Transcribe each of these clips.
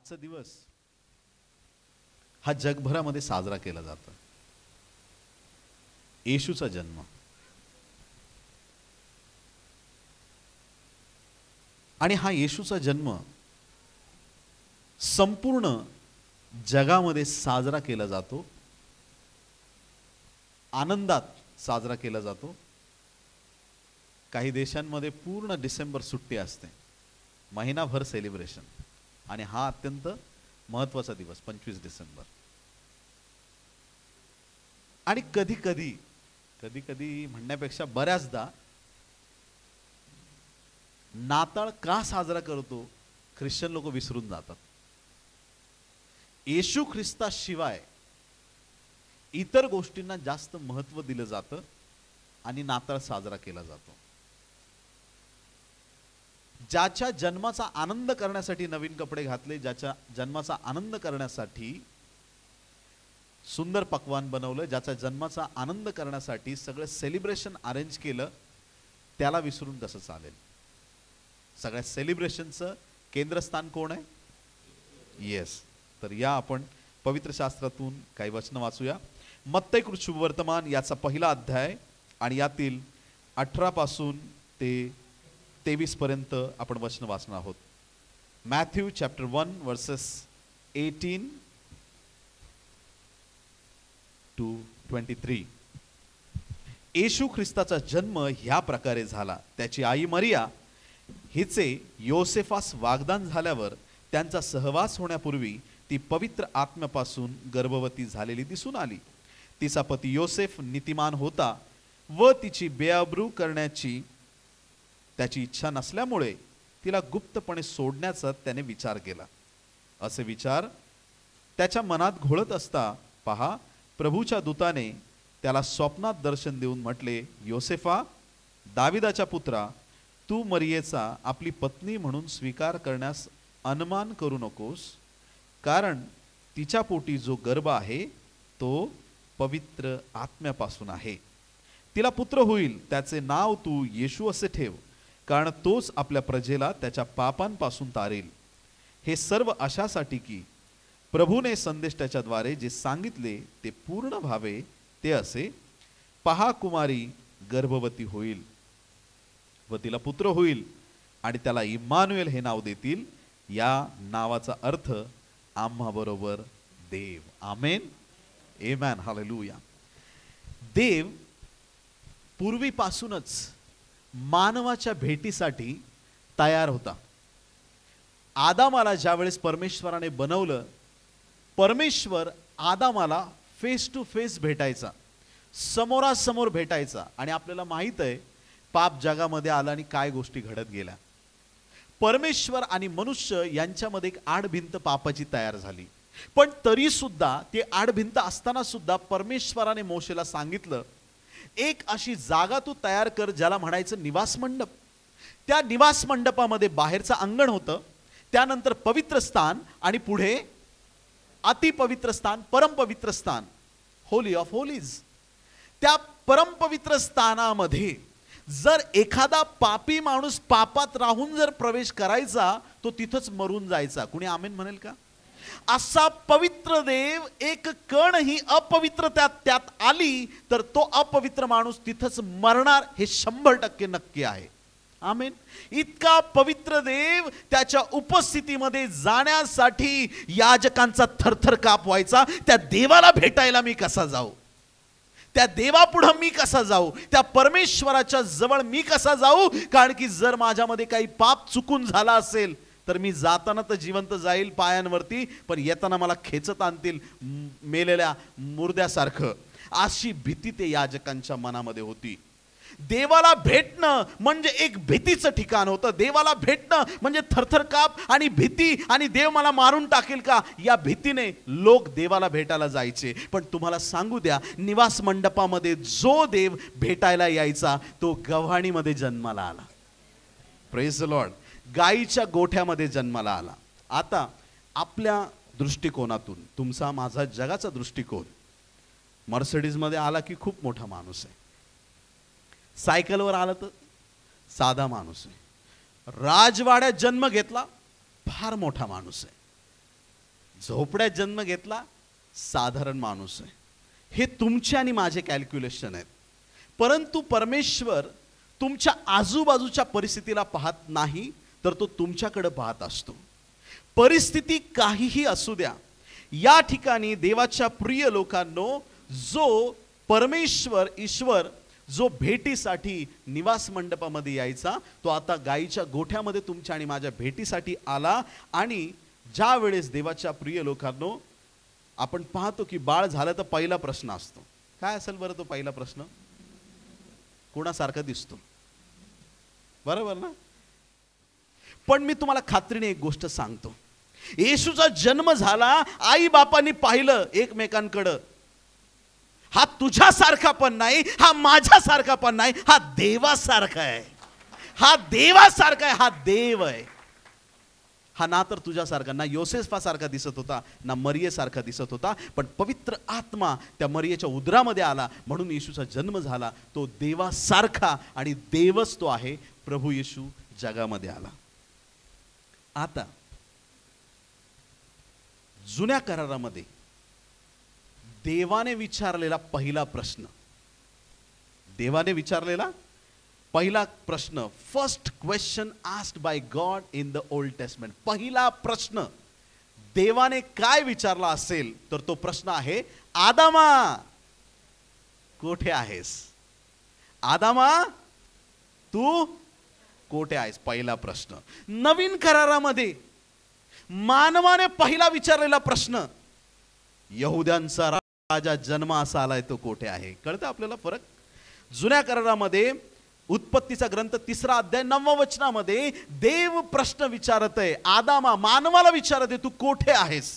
आजचा दिवस हा जगभरामध्ये साजरा केला जातो. येशूचा जन्म. आणि हा येशूचा जन्म संपूर्ण जगामध्ये साजरा केला जातो, आनंदात साजरा केला जातो. काही देशांमध्ये पूर्ण डिसेंबर सुट्टी असते, महिनाभर सेलिब्रेशन. आणि हा अत्यंत महत्त्वाचा दिवस 25 डिसेंबर. आणि कधी कधी म्हणण्यापेक्षा बऱ्याचदा नाताळ का साजरा करतो ख्रिश्चन लोक विसरून जातात. येशू ख्रिस्ताशिवाय इतर गोष्टींना जास्त महत्त्व दिलं जातं आणि नाताळ साजरा केला जातो. ज्याच्या जन्माचा आनंद करण्यासाठी नवीन कपडे घातले, ज्याच्या जन्माचा आनंद करण्यासाठी सुंदर पक्वान बनवलं, ज्याच्या जन्माचा आनंद करण्यासाठी सगळं सेलिब्रेशन अरेंज केलं, त्याला विसरून कसं चालेल. सगळ्या सेलिब्रेशनचं केंद्रस्थान कोण आहे? येस. तर या आपण पवित्र शास्त्रातून काही वचन वाचूया. मत्तई शुभवर्तमान याचा पहिला अध्याय आणि यातील 18 पासून ते 23 पर्यंत आपण वचन वाचणार आहोत. Matthew chapter 1 versus 18 to 23. येशू ख्रिस्ताचा जन्म ह्या प्रकारे झाला. त्याची आई मरिया हिचे योसेफास वागदान झाल्यावर त्यांचा सहवास होण्यापूर्वी ती पवित्र आत्म्यापासून गर्भवती झालेली दिसून आली. तिचा पती योसेफ नीतिमान होता व तिची बेअब्रू करण्याची त्याची इच्छा नसल्यामुळे तिला गुप्तपणे सोडण्याचा त्याने विचार केला. असे विचार त्याच्या मनात घोळत असता पहा, प्रभूच्या दूताने त्याला स्वप्नात दर्शन देऊन म्हटले, योसेफा, दाविदाच्या पुत्रा, तू मरियेचा आपली पत्नी म्हणून स्वीकार करण्यास अनुमान करू नकोस, कारण तिच्या पोटी जो गर्भ आहे तो पवित्र आत्म्यापासून आहे. तिला पुत्र होईल, त्याचे नाव तू येशू असे ठेव, कारण तोच आपल्या प्रजेला त्याच्या पापांपासून तारेल. हे सर्व अशासाठी की प्रभूने संदेश त्याच्याद्वारे जे सांगितले ते पूर्ण व्हावे. ते असे, पहा, कुमारी गर्भवती होईल व तिला पुत्र होईल आणि त्याला इम्मानुएल हे नाव देतील. या नावाचा अर्थ आम्हा बरोबर देव. आमेन, आमेन, हालेलुया. देव पूर्वीपासूनच मानवाच्या भेटीसाठी तयार होता. आदामाला ज्यावेळेस परमेश्वराने बनवलं, परमेश्वर आदामाला फेस टू फेस भेटायचा, समोरासमोर भेटायचा. आणि आपल्याला माहित आहे पाप जगामध्ये आला आणि काय गोष्टी घडत गेल्या. परमेश्वर आणि मनुष्य यांच्यामध्ये एक आडभिंत पापाची तयार झाली. पण तरी सुद्धा ते आडभिंत असताना सुद्धा परमेश्वराने मोशेला सांगितलं, एक अशी जागा तू तयार कर ज्याला म्हणायचं निवास मंडप. त्या निवास मंडपामध्ये बाहेरचं अंगण होतं, त्यानंतर पवित्र स्थान आणि पुढे अतिपवित्र स्थान, परमपवित्र स्थान, होली ऑफ होलीज. त्या परमपवित्र स्थानामध्ये जर एखादा पापी माणूस पापात राहून जर प्रवेश करायचा तो तिथंच मरून जायचा. कुणी आमेन म्हणेल का? असा पवित्र देव, एक कण ही अपवित्र त्यात आली तर तो अपवित्र माणूस तिथंच मरणार, हे 100% नक्की आहे. आमेन. इतका पवित्र देव, त्याच्या उपस्थितीमध्ये जाण्यासाठी याजकांचा थरथर काप व्हायचा. त्या देवाला भेटायला मी कसा जाऊ, त्या देवापुढं मी कसा जाऊ, त्या परमेश्वराच्या जवळ मी कसा जाऊ. कारण की जर माझ्यामध्ये काही पाप चुकून झाला असेल तर मी जाताना तर जिवंत जाईल पायांवरती, पण येताना मला खेचत आणतील मेलेल्या मुर्द्यासारखं. अशी भीती ते याजकांच्या मनामध्ये होती. देवाला भेटणं म्हणजे एक भीतीचं ठिकाण होतं. देवाला भेटणं म्हणजे थरथर काप आणि भीती, आणि देव मला मारून टाकेल का या भीतीने लोक देवाला भेटायला जायचे. पण तुम्हाला सांगू द्या, निवास मंडपामध्ये जो देव भेटायला यायचा तो गव्हाणीमध्ये जन्माला आला. Praise the Lord. गाईच्या गोठ्यामध्ये जन्माला आला. आता आपल्या दृष्टिकोनातून, तुमचा माझा जगाचा दृष्टिकोन, मर्सिडीजमध्ये आला की खूप मोठा माणूस आहे, सायकलवर आला तर साधा माणूस आहे, राजवाड्यात जन्म घेतला फार मोठा माणूस आहे, झोपड्यात जन्म घेतला, साधारण माणूस आहे. हे तुमचे आणि माझे कॅल्क्युलेशन आहेत. परंतु परमेश्वर तुमच्या आजूबाजूच्या परिस्थितीला पाहत नाही, तर तो तुमच्याकडे पाहत असतो. परिस्थिती काहीही असू द्या, या ठिकाणी देवाच्या प्रिय लोकांनो, जो परमेश्वर ईश्वर जो भेटीसाठी निवास मंडपामध्ये यायचा, तो आता गाईच्या गोठ्यामध्ये तुमच्या आणि माझ्या भेटीसाठी आला. आणि ज्या वेळेस देवाच्या प्रिय लोकांनो आपण पाहतो की बाळ झालं, तर पहिला प्रश्न असतो, काय असेल बरं तो पहिला प्रश्न? कोणासारखा दिसतो, बरोबर ना? पण मी तुम्हाला खात्रीने एक गोष्ट सांगतो, येशूचा जन्म झाला, आई बापांनी पाहिलं एकमेकांकडं, हा तुझ्यासारखा पण नाही, हा माझ्यासारखा पण नाही, हा देवासारखा आहे, हा देवासारखा आहे, हा देव आहे. हा ना तर तुझ्यासारखा, ना योसेफासारखा दिसत होता, ना मरियेसारखा दिसत होता, पण पवित्र आत्मा त्या मरियेच्या उदरामध्ये आला, म्हणून येशूचा जन्म झाला. तो देवासारखा आणि देवच तो आहे. प्रभू येशू जगामध्ये आला. आता जुन्या करारामध्ये देवाने विचारलेला पहिला प्रश्न, देवाने विचारलेला पहिला प्रश्न, first question asked by God in the old testament, पहिला प्रश्न देवाने काय विचारला असेल तर तो प्रश्न आहे, आदामा कोठे आहेस? आदामा तू कोठे आहेस? पहिला प्रश्न. नवीन करारामध्ये मानवाने पहिला विचारलेला प्रश्न, यहुद्यांचा राजा जन्मास आलाय, तो कोठे आहे? कळतं आपल्याला फरक? जुन्या करारामध्ये उत्पत्तीचा ग्रंथ 3 अध्याय 9 वचनामध्ये देव प्रश्न विचारत आहे, आदामा मानवाला विचारत आहे, तू कोठे आहेस?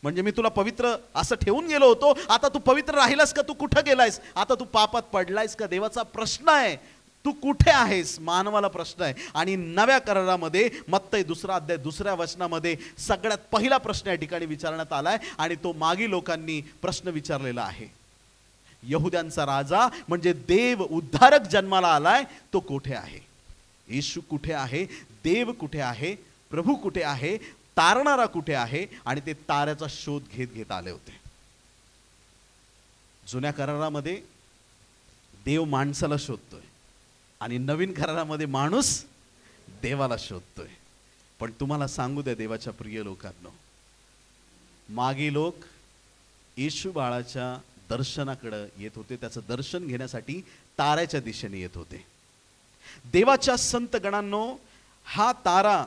म्हणजे मी तुला पवित्र असं ठेवून गेलो होतो, आता तू पवित्र राहिलास का? तू कुठे गेलायस? आता तू पापात पडलायस का? देवाचा प्रश्न आहे, तू कुठे आहेस? मानवाला प्रश्न आहे. आणि नव्या करारामध्ये मत्तई 2 अध्याय 2 वचनामध्ये सगळ्यात पहिला प्रश्न या ठिकाणी विचारण्यात आलाय, आणि तो मागी लोकांनी प्रश्न विचारलेला आहे, यहुद्यांचा राजा म्हणजे देव उद्धारक जन्माला आलाय, तो कुठे आहे? येशू कुठे आहे? देव कुठे आहे? प्रभू कुठे आहे? तारणारा कुठे आहे? आणि ते ताऱ्याचा शोध घेत घेत आले होते. जुन्या करारामध्ये देव माणसाला शोधतोय आणि नवीन करारामध्ये माणूस देवाला शोधतोय. पण तुम्हाला सांगू द्या देवाच्या प्रिय लोकांनो, मागे लोक येशू बाळाच्या दर्शनाकडे येत होते, त्याचं दर्शन घेण्यासाठी ताऱ्याच्या दिशेने येत होते. देवाच्या संत गणांनो, हा तारा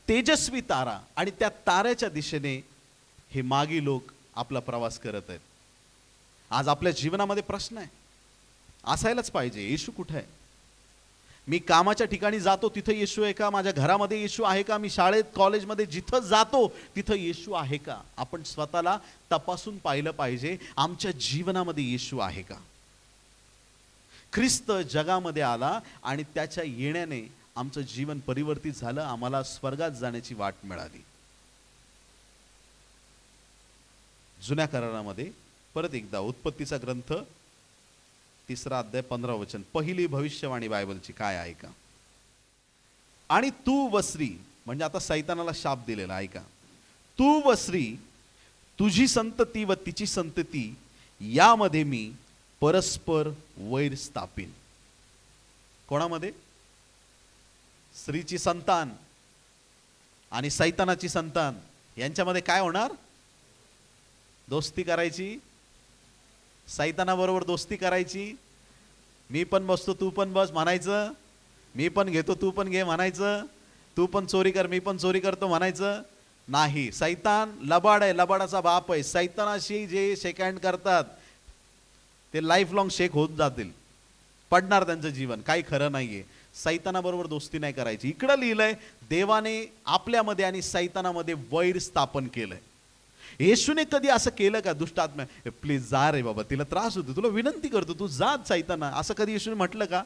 तेजस्वी तारा, आणि त्या ताऱ्याच्या दिशेने हे मागी लोक आपला प्रवास करत आहेत. आज आपल्या जीवनामध्ये प्रश्न आहे, असायलाच पाहिजे, येशू कुठे आहे? मी कामाच्या ठिकाणी जातो तिथं येशू आहे का? माझ्या घरामध्ये येशू आहे का? मी शाळेत कॉलेजमध्ये जिथं जातो तिथं येशू आहे का? आपण स्वतःला तपासून पाहिलं पाहिजे, आमच्या जीवनामध्ये येशू आहे का? ख्रिस्त जगामध्ये आला आणि त्याच्या येण्याने आमचं जीवन परिवर्तित झालं, आम्हाला स्वर्गात जाण्याची वाट मिळाली. जुन्या करारामध्ये परत एकदा उत्पत्तीचा ग्रंथ 3 अध्याय 15 वचन, पहिली भविष्यवाणी बायबलची काय आहे का? आणि तू व स्त्री, म्हणजे आता सैतानाला शाप दिलेला आहे का? तू व स्त्री, तुझी संतती व तिची संतती यामध्ये मी परस्पर वैर स्थापिन. कोणामध्ये? स्त्रीची संतान आणि सैतानाची संतान यांच्यामध्ये काय होणार? दोस्ती करायची, सैतानाबरोबर दोस्ती करायची. मी पण बसतो तू पण बस म्हणायचं, मी पण घेतो तू पण घे म्हणायचं, तू पण चोरी कर मी पण चोरी करतो म्हणायचं नाही. सैतान लबाड आहे, लबाडाचा बाप आहे. सैतानाशी जे शेक हँड करतात ते लाईफ लॉंग शेक होत जातील, पडणार त्यांचं जीवन, काही खरं नाहीये. सैतानाबरोबर दोस्ती नाही करायची. इकडं लिहिलंय देवाने आपल्यामध्ये आणि सैतानामध्ये वैर स्थापन केलंय. येशूने कधी असं केलं का? दुष्टात्मा प्लीज जा रे बाबा, तिला त्रास होतो, तुला विनंती करतो तू जा सैताना, असं कधी येशूने म्हटलं का?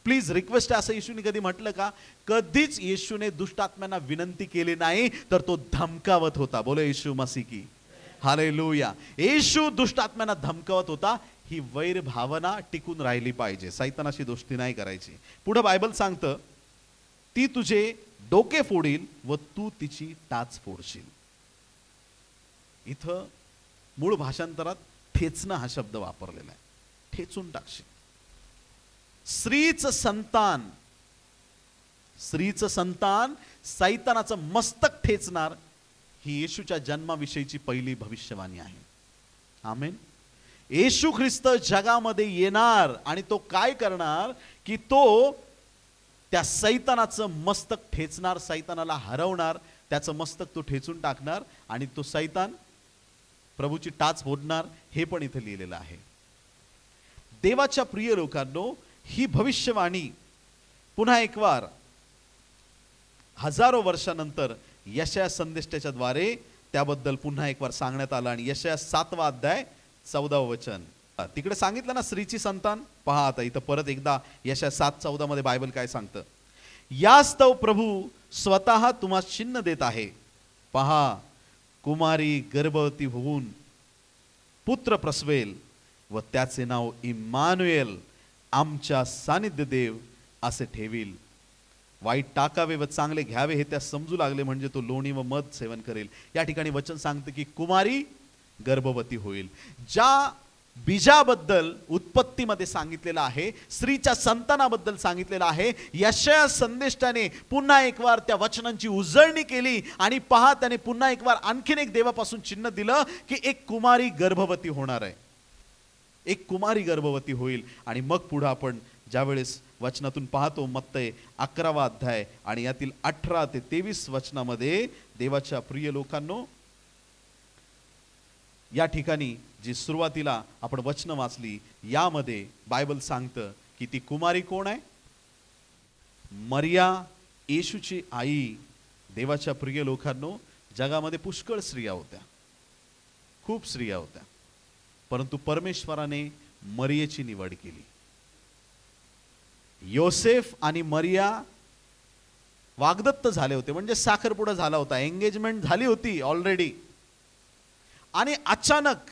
प्लीज रिक्वेस्ट आहे असं येशूने कधी म्हटलं का? कधीच येशूने दुष्टात्म्यांना विनंती केली नाही, तर तो धमकावत होता. बोलो येशू मसीह की हालेलुया. येशू दुष्टात्म्यांना धमकावत होता. ही वैर भावना टिकून राहिली पाहिजे, सैतानाशी दोस्ती नाही करायची. पुढे बायबल सांगतं ती तुझे डोके फोडील व तू तिची टाच फोडशील. इथं मूळ भाषांतरात ठेचणं हा शब्द वापरलेला आहे. ठेचून टाकशील. स्त्रीचं संतान सैतानाचं मस्तक ठेचणार, ही येशूच्या जन्माविषयीची पहिली भविष्यवाणी आहे. आमेन. येशू ख्रिस्त जगामध्ये येणार आणि तो काय करणार की तो त्या सैतानाचं मस्तक ठेचणार, सैतानाला हरवणार, त्याचं मस्तक तो ठेचून टाकणार आणि तो सैतान प्रभूची टाच फोडणार. हे पण इथे लिहिलेलं आहे. देवाच्या प्रिय लोकांनो, ही भविष्यवाणी पुन्हा एक वार हजारो वर्षानंतर यशाया संदेष्टाच्या द्वारे त्याबद्दल पुन्हा एक वार सांगण्यात आलं. आणि यशाया 7वा अध्याय 14व वचन तिकडे सांगितलं ना, स्त्रीची संतान. पहा आता इथं परत एकदा यशाया 7:14 मध्ये बायबल काय सांगतं. यास्तव प्रभू स्वतः तुम्हाला चिन्ह देत आहे. पहा, कुमारी गर्भवती होऊन पुत्र प्रसवेल व त्याचे नाव इम्मानुएल, आमच्या सानिध्य देव असे ठेवील. वाईट टाकावे व चांगले घ्यावे हे त्या समजू लागले, म्हणजे तो लोणी व मध सेवन करेल. या ठिकाणी वचन सांगतं की कुमारी गर्भवती होईल. ज्या बीजाबद्दल उत्पत्तीमध्ये सांगितलेलं आहे, स्त्रीच्या संतानाबद्दल सांगितलेलं आहे, यशाया संदेष्टाने पुन्हा एक वार त्या वचनांची उजळणी केली. आणि पहा, त्याने पुन्हा एक वार आणखीन एक देवापासून चिन्ह दिलं की एक कुमारी गर्भवती होणार आहे, एक कुमारी गर्भवती होईल. आणि मग पुढे आपण ज्यावेळेस वचनातून पाहतो, मत्तय 11वा अध्याय आणि यातील 18 ते 23 वचनामध्ये, देवाच्या प्रिय लोकांनो, या ठिकाणी जी सुरुवातीला आपण वचन वाचली, यामध्ये बायबल सांगतं की ती कुमारी कोण आहे. मरिया, येशूची आई. देवाच्या प्रिय लोकांनो, जगामध्ये पुष्कळ स्त्रिया होत्या, खूप स्त्रिया होत्या, परंतु परमेश्वराने मरियेची निवड केली. योसेफ आणि मरिया वागदत्त झाले होते, म्हणजे साखरपुडा झाला होता, एंगेजमेंट झाली होती ऑलरेडी. आणि अचानक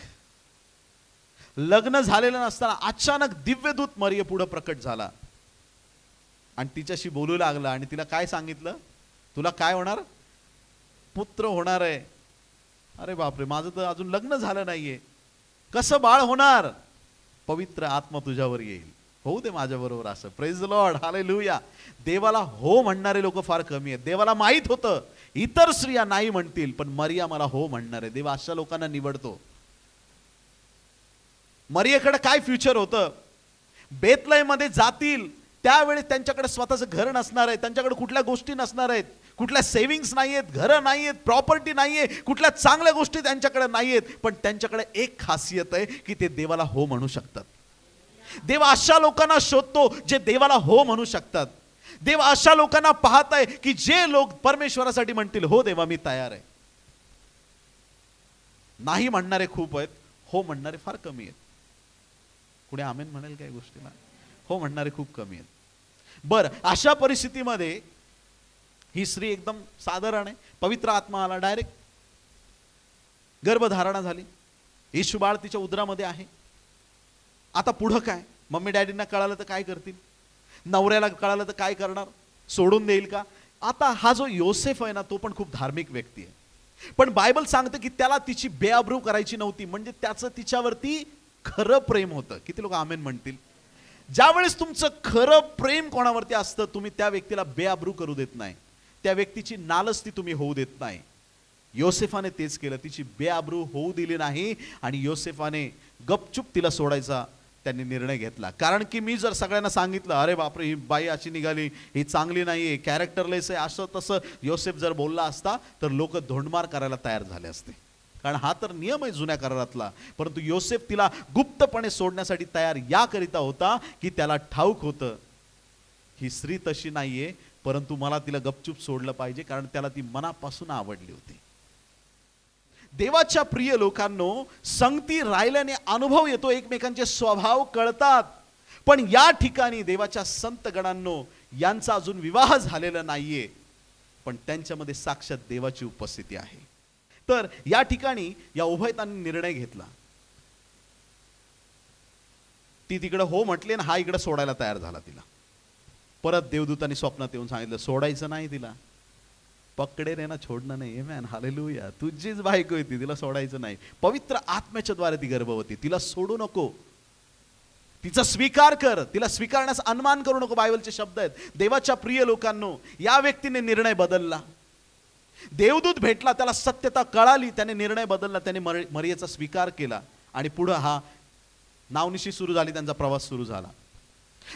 लग्न झालेलं नसताना अचानक दिव्यदूत मरिये पुढे प्रकट झाला आणि तिच्याशी बोलू लागला. आणि तिला काय सांगितलं, तुला काय होणार, पुत्र होणार आहे. अरे बापरे, माझं तर अजून लग्न झालं नाहीये, कसं बाळ होणार. पवित्र आत्मा तुझ्यावर येईल, होऊ दे माझ्या बरोबर असं. Praise the lord, hallelujah. देवाला हो म्हणणारे लोक फार कमी आहेत. देवाला माहित होतं इतर स्त्रिया नाही म्हणतील, पण मरिया मला हो म्हणणार आहे. देव अशा लोकांना निवडतो. मरियेकडे काय फ्युचर होतं. बेथलेहमध्ये जातील त्यावेळी त्यांच्याकडे स्वतःचं घर नसणार आहे, त्यांच्याकडे कुठल्या गोष्टी नसणार आहेत, कुठल्या सेव्हिंग्स नाही आहेत, घरं नाही आहेत, प्रॉपर्टी नाही आहे, कुठल्या चांगल्या गोष्टी त्यांच्याकडे नाही आहेत. पण त्यांच्याकडे एक खासियत आहे की ते देवाला हो म्हणू शकतात. देव अशा लोकांना शोधतो जे देवाला हो म्हणू शकतात. देव अशा लोकांना पाहत आहे की जे लोक परमेश्वरासाठी म्हणतील, हो देवा मी तयार आहे. नाही म्हणणारे खूप आहेत, हो म्हणणारे फार कमी आहेत. कुणी आमेन म्हणेल काही गोष्टीला. हो म्हणणारे खूप कमी आहेत. बरं, अशा परिस्थितीमध्ये ही स्त्री एकदम साधारण आहे. पवित्र आत्मा आला, डायरेक्ट गर्भधारणा झाली, येशू बाळ तिच्या उदरामध्ये आहे. आता पुढं काय. मम्मी डॅडींना कळालं तर काय करतील, नवऱ्याला कळालं तर काय करणार, सोडून देईल का. आता हा जो योसेफ आहे ना, तो पण खूप धार्मिक व्यक्ती आहे, पण बायबल सांगतं की त्याला तिची बेअब्रू करायची नव्हती, म्हणजे त्याचं तिच्यावरती खरं प्रेम होतं. किती लोक आमेन म्हणतील. ज्यावेळेस तुमचं खरं प्रेम कोणावरती असतं, तुम्ही त्या व्यक्तीला बेअब्रू करू देत नाही, त्या व्यक्तीची नालस्ती तुम्ही होऊ देत नाही. योसेफाने तेच केलं, तिची बेअब्रू होऊ दिली नाही आणि योसेफाने गपचूप तिला सोडायचा त्यांनी निर्णय घेतला. कारण की मी जर सगळ्यांना सांगितलं, अरे बापरे ही बाई अशी निघाली, ही चांगली नाहीये, कॅरेक्टरलेस आहे, असं तसं योसेफ जर बोलला असता तर लोक धोंडमार करायला तयार झाले असते. कारण हा तर नियम आहे जुन्या करारातला. परंतु योसेफ तिला गुप्तपणे सोडण्यासाठी तयार याकरिता होता की त्याला ठाऊक होतं ही स्त्री तशी नाहीये, परंतु मला तिला गपचूप सोडलं पाहिजे, कारण त्याला ती मनापासून आवडली होती. देवाच्या प्रिय लोकांनो, संगती राहिल्याने अनुभव येतो, एकमेकांचे स्वभाव कळतात. पण या ठिकाणी देवाच्या संत गणांनो, यांचा अजून विवाह झालेला नाहीये, पण त्यांच्यामध्ये साक्षात देवाची उपस्थिती आहे. तर या ठिकाणी या उभयतांनी निर्णय घेतला. ती तिकडे हो म्हटली आणि हा इकडे सोडायला तयार झाला तिला. परत देवदूतांनी स्वप्नात येऊन सांगितलं, सोडायचं नाही तिला. पकडे रे ना, छोडणं नाही. आमेन, हालेलुया. तुझीच बायको आहे ती, तिला सोडायचं नाही. पवित्र आत्म्याच्या द्वारे ती गर्भवती, तिला सोडू नको. तिचा स्वीकार कर, तिला स्वीकारण्यास अनुमान करू नको. बायबलचे शब्द आहेत. देवाच्या प्रिय लोकांनो, या व्यक्तीने निर्णय बदलला. देवदूत भेटला, त्याला सत्यता कळाली, त्याने निर्णय बदलला, त्याने मरियेचा स्वीकार केला आणि पुढे हा नावनिशी सुरू झाली, त्यांचा प्रवास सुरू झाला.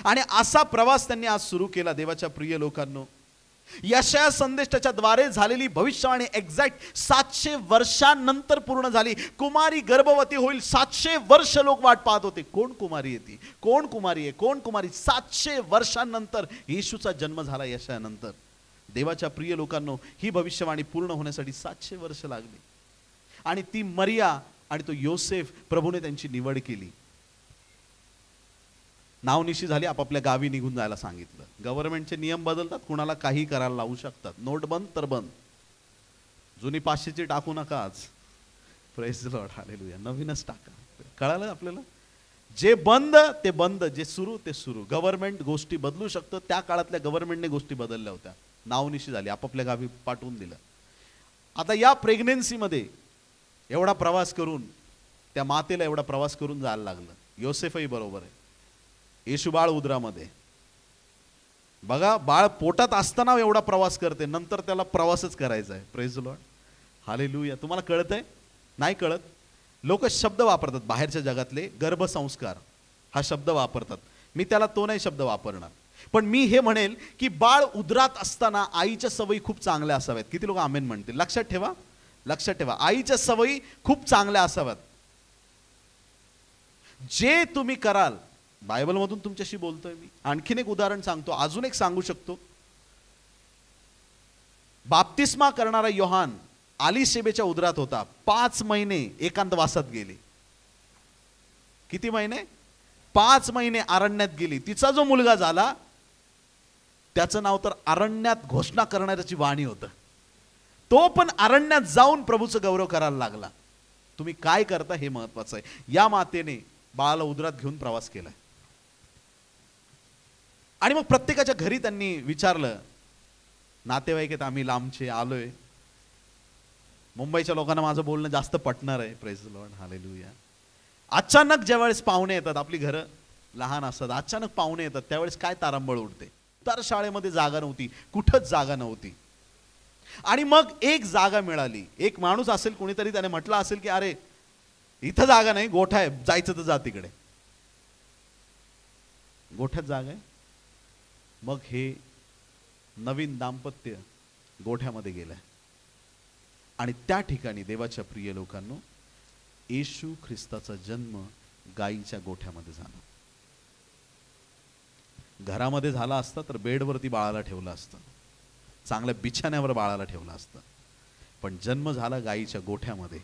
आणि असा प्रवास त्यांनी आज सुरू केला. देवाच्या प्रिय लोकांनो, यशाया संदेशाच्या द्वारे झालेली भविष्यवाणी एक्झॅक्ट 700 वर्षांनंतर पूर्ण झाली. कुमारी गर्भवती होईल. 700 वर्ष लोक वाट पाहत होते. कोण कुमारी येते, कोण कुमारी आहे, कोण कुमारी. 700 वर्षांनंतर येशूचा जन्म झाला. यशायानंतर देवाच्या प्रिय लोकांनो, ही भविष्यवाणी पूर्ण होण्यासाठी 700 वर्ष लागली. आणि ती मरिया आणि तो योसेफ, प्रभूने त्यांची निवड केली. नावनिशी झाली, आपापल्या गावी निघून जायला सांगितलं. गव्हर्नमेंटचे नियम बदलतात, कुणाला काही करायला लावू शकतात. नोट बंद तर बंद. जुनी 500ची टाकू नका आज. Praise the lord, hallelujah. नवीनच टाका. कळालं आपल्याला? जे बंद ते बंद, जे सुरू ते सुरू. गव्हर्नमेंट गोष्टी बदलू शकतं. त्या काळातल्या गव्हर्नमेंटने गोष्टी बदलल्या होत्या. नावनिशी झाली, आपापल्या गावी पाठवून दिलं. आता या प्रेग्नेन्सीमध्ये एवढा प्रवास करून, त्या मातेला एवढा प्रवास करून जायला लागलं. योसेफही बरोबर आहे. येशू बाळ उदरामध्ये, बघा, बाळ पोटात असताना एवढा प्रवास करते, नंतर त्याला प्रवासच करायचा आहे. Praise the lord, hallelujah. तुम्हाला कळतंय? नाही कळत? लोक शब्द वापरतात बाहेरच्या जगातले, गर्भसंस्कार हा शब्द वापरतात. मी त्याला तो नाही शब्द वापरणार. पण मी हे म्हणेल की बाळ उदरात असताना आईच्या सवयी खूप चांगल्या असाव्यात. किती लोक आमेन म्हणतील? लक्षात ठेवा, लक्षात ठेवा. आईच्या सवयी खूप चांगल्या असाव्यात. जे तुम्ही कराल, बायबलमधून तुमच्याशी बोलतोय मी. आणखीन एक उदाहरण सांगतो, अजून एक सांगू शकतो. बाप्तिस्मा करणारा योहान आलीशेबेच्या उदरात होता. 5 महिने एकांतवासात गेले. किती महिने? 5 महिने अरण्यात गेली. तिचा जो मुलगा झाला, त्याचं नाव तर अरण्यात घोषणा करणाऱ्याची वाणी होतं. तो पण अरण्यात जाऊन प्रभूचं गौरव करायला लागला. तुम्ही काय करता हे महत्वाचं आहे. या मातेने बाळाला उदरात घेऊन प्रवास केलाय. आणि मग प्रत्येकाच्या घरी त्यांनी विचारलं. नातेवाईक आहेत, आम्ही लांबचे आलोय. मुंबईच्या लोकांना माझं बोलणं जास्त पटणार आहे. Praise the lord, hallelujah. अचानक ज्यावेळेस पाहुणे येतात, आपली घरं लहान असतात, अचानक पाहुणे येतात, त्यावेळेस काय तारंबळ उडते. तर शाळेमध्ये जागा नव्हती, कुठंच जागा नव्हती. आणि मग एक जागा मिळाली. एक माणूस असेल, कोणीतरी त्याने म्हटलं असेल की अरे इथं जागा नाही, गोठा आहे, जायचं तर जा तिकडे. गोठ्यात जागा आहे. मग हे नवीन दाम्पत्य गोठ्यामध्ये गेलंय. आणि त्या ठिकाणी देवाच्या प्रिय लोकांनो, येशू ख्रिस्ताचा जन्म गायीच्या गोठ्यामध्ये झाला. घरामध्ये झाला असता तर बेडवरती बाळाला ठेवलं असतं, चांगल्या बिछाण्यावर बाळाला ठेवलं असतं. पण जन्म झाला गायीच्या गोठ्यामध्ये.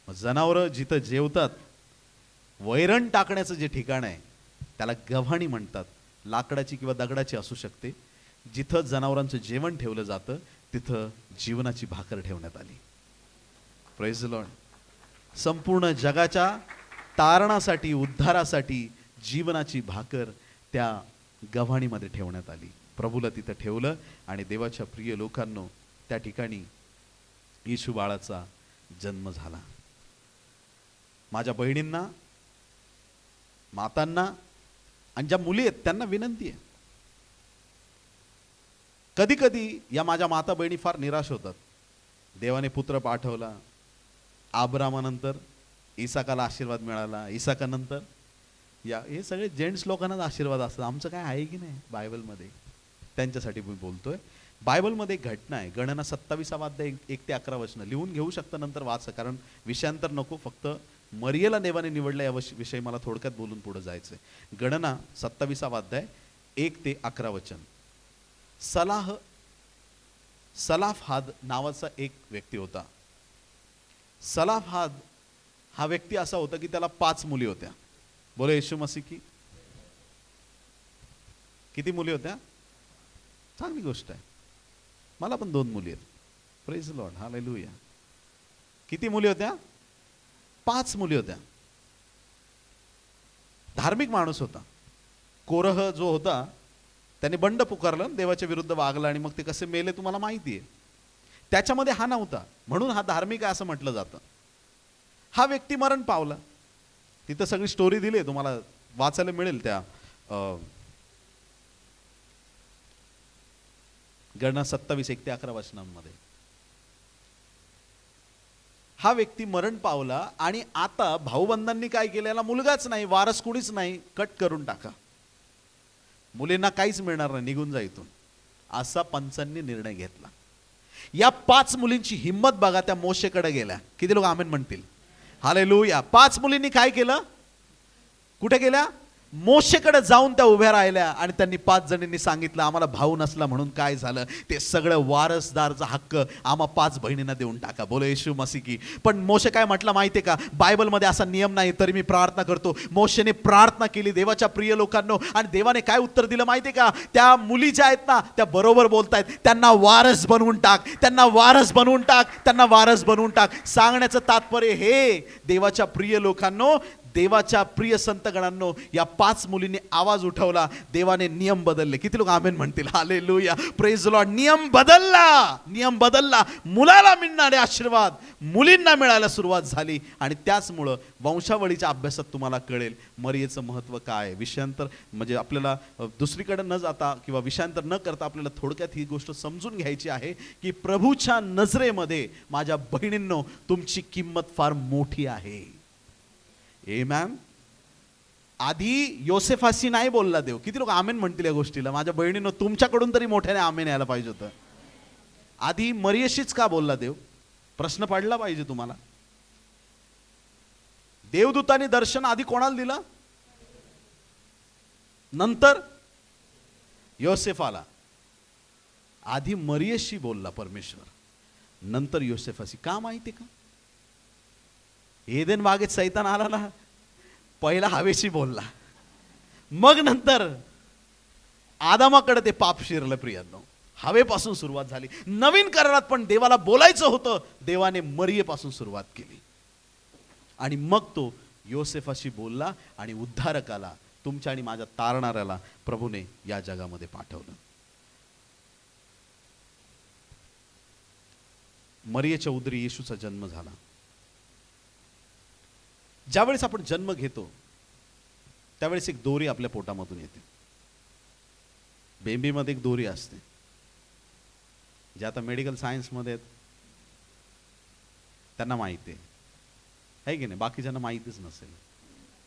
मग जनावरं जिथं जेवतात, वैरण टाकण्याचं जे ठिकाण आहे त्याला गव्हाणी म्हणतात. लाकडाची किंवा दगडाची असू शकते. जिथं जनावरांचं जेवण ठेवलं जातं तिथं जीवनाची भाकर ठेवण्यात आली. Praise the Lord. संपूर्ण जगाच्या तारणासाठी, उद्धारासाठी जीवनाची भाकर त्या गव्हाणीमध्ये ठेवण्यात आली. प्रभूला तिथं ठेवलं आणि देवाच्या प्रिय लोकांनो, त्या ठिकाणी येशू बाळाचा जन्म झाला. माझ्या बहिणींना, मातांना आणि ज्या मुली आहेत त्यांना विनंती आहे. कधी कधी या माझ्या माता बहिणी फार निराश होतात. देवाने पुत्र पाठवला, आब्रामानंतर इसाकाला आशीर्वाद मिळाला, इसाकानंतर या हे सगळे जेंट्स लोकांनाच आशीर्वाद असतात. आमचं काय आहे की नाही बायबलमध्ये? त्यांच्यासाठी मी बोलतोय. बायबलमध्ये एक घटना आहे. गणना 27 अध्याय 1 ते 11 वचनं लिहून घेऊ शकता, नंतर वाचा, कारण विषयांतर नको. फक्त मरियेला देवाने निवडलं या विषयी मला थोडक्यात बोलून पुढे जायचंय. गणना 27 अध्याय 1 ते 11 वचन. सलाफहाद नावाचा एक व्यक्ती होता. सलाफहाद हा व्यक्ती असा होता की त्याला 5 मुली होत्या. बोले येशू मसीह की. किती मुली होत्या? चांगली गोष्ट आहे. मला पण 2 मुली आहेत. Praise the lord, hallelujah. किती मुली होत्या? 5 मुली होत्या. धार्मिक माणूस होता. कोरह जो होता त्याने बंड पुकारलं, देवाच्या विरुद्ध वागला आणि मग ते कसे मेले तुम्हाला माहिती आहे. त्याच्यामध्ये हा नव्हता, म्हणून हा धार्मिक आहे असं म्हटलं जातं. हा व्यक्ती मरण पावला. तिथं सगळी स्टोरी दिली आहे, तुम्हाला वाचायला मिळेल त्या गणना 27:1-11 वचनांमध्ये. हा व्यक्ती मरण पावला आणि आता भाऊबंधांनी काय केलं, याला मुलगाच नाही, वारस कुणीच नाही, कट करून टाका, मुलींना काहीच मिळणार नाही, निघून जा इथून, असा पंचांनी निर्णय घेतला. या 5 मुलींची हिंमत बघा, त्या मोशेकडे गेल्या. किती लोक आमेन म्हणतील? हालेलुया. 5 मुलींनी काय केलं? कुठे गेल्या? मोशेकडे जाऊन त्या उभ्या राहिल्या आणि त्यांनी 5 जणींनी सांगितलं, आम्हाला भाऊ नसला म्हणून काय झालं, ते सगळं वारसदारचा हक्क आम्हा 5 बहिणींना देऊन टाका. बोलो येशू मसीह की. पण मोशे काय म्हटलं माहितीये का? बायबलमध्ये असा नियम नाही, तरी मी प्रार्थना करतो. मोशेने प्रार्थना केली देवाच्या प्रिय लोकांनो, आणि देवाने काय उत्तर दिलं माहितीये का? त्या मुली ज्या आहेत ना, त्या बरोबर बोलतायत, त्यांना वारस बनवून टाक, त्यांना वारस बनवून टाक, त्यांना वारस बनवून टाक. सांगण्याचं तात्पर्य हे, देवाच्या प्रिय लोकांनो, देवाच्या प्रिय संतगणांनो, या 5 मुलींनी आवाज उठवला, देवाने नियम बदलले. किती लोक आमेन म्हणतील? Hallelujah, praise the Lord. नियम बदलला, नियम बदलला. मुलाला मिळणारे आशीर्वाद मुलींना मिळायला सुरुवात झाली. आणि त्याचमुळं वंशावळीच्या अभ्यासात तुम्हाला कळेल मरियेचं महत्त्व काय आहे. विषयांतर म्हणजे आपल्याला दुसरीकडे न जाता किंवा विषयांतर न करता आपल्याला थोडक्यात ही गोष्ट समजून घ्यायची आहे की प्रभूच्या नजरेमध्ये माझ्या बहिणींनो तुमची किंमत फार मोठी आहे. आमेन. आधी योसेफाशी नाही बोलला देव. किती लोक आमेन म्हणतील या गोष्टीला? माझ्या बहिणींनो तुमच्याकडून तरी मोठ्याने आमेन यायला पाहिजे होतं. आधी मरियेशीच का बोलला देव? प्रश्न पडला पाहिजे तुम्हाला. देवदूतांनी दर्शन आधी कोणाला दिलं? नंतर योसेफाला. आधी मरियेशी बोलला परमेश्वर, नंतर योसेफाशी. का माहिती का? एदेन बागेत सैतान आला ना, पहिला हवेशी बोलला, मग नंतर आदामाकडे ते पाप शिरलं. प्रियांनो, हवेपासून सुरुवात झाली. नवीन करारात पण देवाला बोलायचं होतं, देवाने मरियेपासून सुरुवात केली आणि मग तो योसेफाशी बोलला आणि उद्धारकाला, तुमच्या आणि माझ्या तारणाऱ्याला प्रभूने या जगामध्ये पाठवलं. मरियेच्या उदरी येशूचा जन्म झाला. ज्यावेळेस आपण जन्म घेतो त्यावेळेस एक दोरी आपल्या पोटामधून येते. बेंबीमध्ये एक दोरी असते, जे आता मेडिकल सायन्समध्ये त्यांना माहिती आहे की नाही? बाकीच्यांना माहितीच नसेल,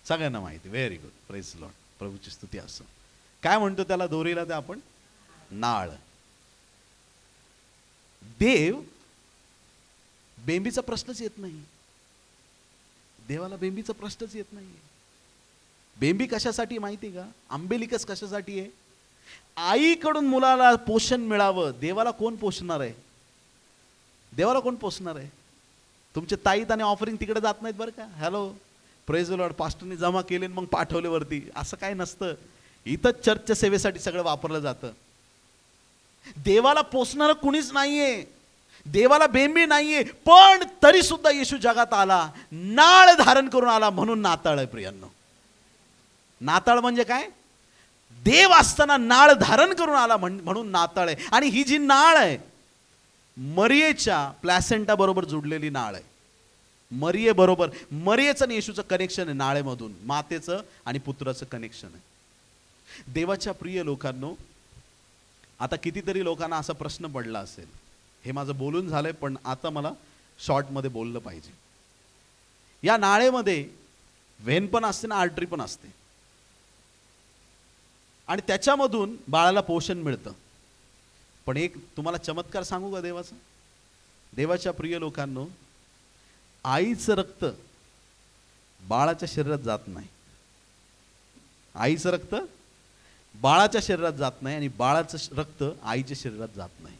सगळ्यांना माहिती. व्हेरी गुड, प्रेज लॉर्ड, प्रभूची स्तुती असो. काय म्हणतो त्याला दोरीला? ते आपण नाळ. देव, बेंबीचा प्रश्नच येत नाही. देवाला बेंबीचा प्रश्नच येत नाही. बेंबी कशासाठी माहिती का? आंबेलिकस कशासाठी आहे? आईकडून मुलाला पोषण मिळावं. देवाला कोण पोषणार आहे? देवाला कोण पोषणार आहे? तुमचे ताईत आणि ऑफरिंग तिकडे जात नाहीत बरं का. Hello, praise the lord. पास्टरनी जमा केले मग पाठवले वरती, असं काय नसतं. इथं चर्चच्या सेवेसाठी सगळं वापरलं जातं. देवाला पोषणारं कुणीच नाहीये, देवाला बेंबी नाहीये. पण तरी सुद्धा येशू जगात आला, नाळ धारण करून आला, म्हणून नाताळ आहे. प्रियांनो, नाताळ म्हणजे काय? देव असताना नाळ धारण करून आला म्हणून नाताळ आहे. आणि ही जी नाळ आहे, मरियेच्या प्लॅसेंटा बरोबर जुडलेली नाळ आहे. मरिये बरोबर, मरियेचं आणि येशूचं कनेक्शन आहे नाळेमधून. मातेचं आणि पुत्राचं कनेक्शन आहे. देवाच्या प्रिय लोकांनो, आता कितीतरी लोकांना असा प्रश्न पडला असेल, हे माझं बोलून झालंय पण आता मला शॉर्टमध्ये बोललं पाहिजे. या नाळेमध्ये व्हेन पण असते ना, आर्टरी पण असते, आणि त्याच्यामधून बाळाला पोषण मिळतं. पण एक तुम्हाला चमत्कार सांगू का देवाचा? देवाच्या प्रिय लोकांनो, आईचं रक्त बाळाच्या शरीरात जात नाही. आईचं रक्त बाळाच्या शरीरात जात नाही आणि बाळाचं रक्त आईच्या शरीरात जात नाही.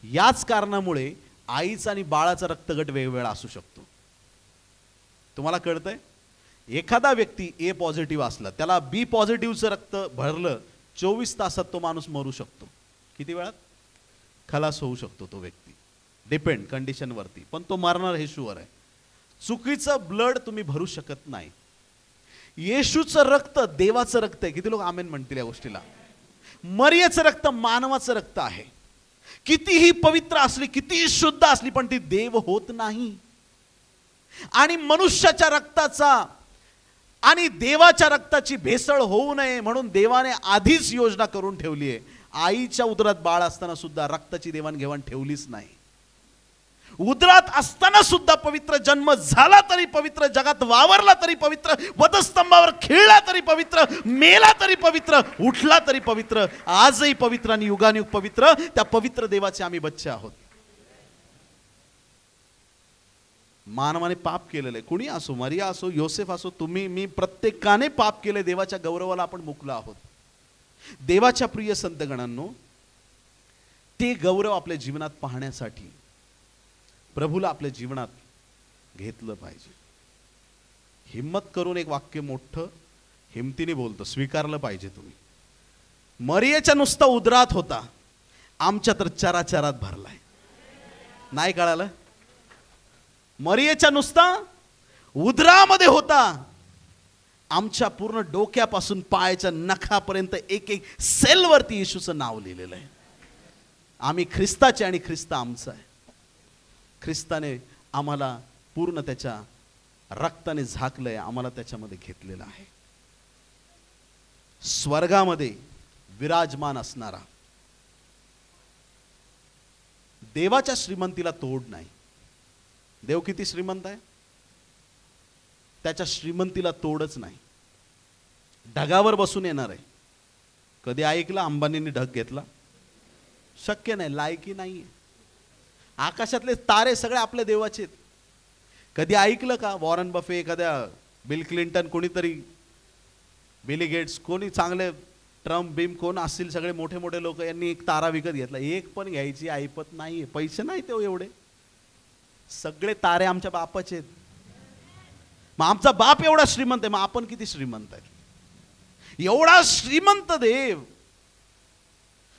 याच कारणामुळे आईचा आणि बाळाचा रक्तगट वेगवेगळा असू शकतो. तुम्हाला कळतंय? एखादा व्यक्ती ए पॉझिटिव्ह असला, त्याला बी पॉझिटिव्हचं रक्त भरलं, 24 तासात तो माणूस मरू शकतो. किती वेळात? खलास होऊ शकतो तो व्यक्ती, डिपेंड कंडिशनवरती, पण तो मरणार हे शुअर आहे. चुकीचं ब्लड तुम्ही भरू शकत नाही. येशूचं रक्त देवाचं रक्त आहे. किती लोक आमेन म्हणतील या गोष्टीला? मरियेचं रक्त मानवाचं रक्त आहे. कितीही पवित्र असली, कितीही शुद्ध असली, पण ती देव होत नाही. आणि मनुष्याच्या रक्ताचा आणि देवाच्या रक्ताची भेसळ होऊ नये म्हणून देवाने आधीच योजना करून ठेवली आहे. आईच्या उदरात बाळ असताना सुद्धा रक्ताची देवाणघेवाण ठेवलीच नाही. उदरात असताना सुद्धा पवित्र, जन्म झाला तरी पवित्र, जगात वावरला तरी पवित्र, वधस्तंभावर खेळला तरी पवित्र, मेला तरी पवित्र, उठला तरी पवित्र, आजही पवित्र आणि युगानुयुग पवित्र. त्या पवित्र देवाचे आम्ही बच्चे आहोत. मानवाने पाप केलेलं आहे. कुणी असो, मरिया असो, योसेफ असो, तुम्ही मी, प्रत्येकाने पाप केले. देवाच्या गौरवाला आपण मुकलो आहोत. देवाच्या प्रिय संतगणांनो, ते गौरव आपल्या जीवनात पाहण्यासाठी प्रभूला आपल्या जीवनात घेतलं पाहिजे. हिम्मत करून एक वाक्य मोठं हिमतीने बोलतो, स्वीकारलं पाहिजे तुम्ही. मरियेच्या नुसता उदरात होता, आमच्या तर चराचरात भरलाय. नाही कळालं? मरियेच्या नुसता उदरामध्ये होता, आमच्या पूर्ण डोक्यापासून पायाच्या नखापर्यंत एक एक सेलवरती येशूचं नाव लिहिलेलं आहे. आम्ही ख्रिस्ताचे आणि ख्रिस्त आमचा आहे. ख्रिस्ताने आम्हाला पूर्ण त्याच्या रक्ताने झाकलंय, आम्हाला त्याच्यामध्ये घेतलेलं आहे. स्वर्गामध्ये विराजमान असणारा देवाच्या श्रीमंतीला तोड नाही. देव किती श्रीमंत आहे, त्याच्या श्रीमंतीला तोडच नाही. ढगावर बसून येणार आहे. कधी ऐकलं अंबानींनी ढग घेतला? शक्य नाही, लायकी नाहीये. आकाशातले तारे सगळे आपल्या देवाचे आहेत. कधी ऐकलं का वॉरन बफे, एखाद्या बिल क्लिंटन, कोणीतरी बिली गेट्स, कोणी चांगले ट्रम्प बिम कोण असतील, सगळे मोठे मोठे लोक यांनी एक तारा विकत घेतला. एक पण घ्यायची ऐपत नाहीये, पैसे नाही ते एवढे. सगळे तारे आमच्या बापाचे आहेत. मग आमचा बाप एवढा श्रीमंत आहे, मग आपण किती श्रीमंत आहे? एवढा श्रीमंत देव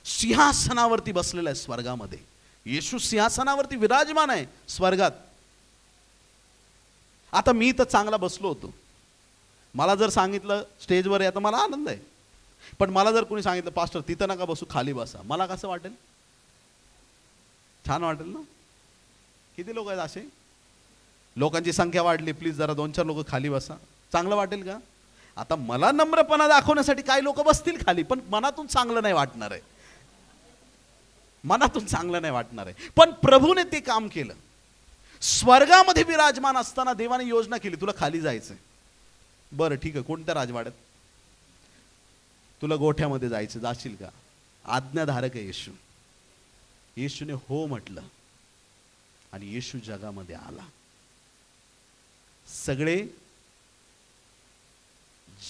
सिंहासनावरती बसलेला आहे स्वर्गामध्ये. येशू सिंहासनावरती विराजमान आहे स्वर्गात. आता मी तर चांगला बसलो होतो. मला जर सांगितलं स्टेजवर आहे, आता मला आनंद आहे. पण मला जर कोणी सांगितलं पास्टर तिथं नका बसू, खाली बसा, मला कसं वाटेल? छान वाटेल ना? किती लोक आहेत असे? लोकांची संख्या वाढली, प्लीज जरा 2-4 लोक खाली बसा. चांगलं वाटेल का? आता मला नम्रपणा दाखवण्यासाठी काही लोक बसतील खाली, पण मनातून चांगलं नाही वाटणार आहे. मनातून चांगलं नाही वाटणार आहे. पण प्रभूने ते काम केलं. स्वर्गामध्ये विराजमान असताना देवाने योजना केली, तुला खाली जायचंय. बरं ठीक आहे, कोणत्या राजवाड्यात? तुला गोठ्यामध्ये जायचं, जाशील का? आज्ञाधारक आहे येशू. येशूने हो म्हटलं आणि येशू जगामध्ये आला. सगळे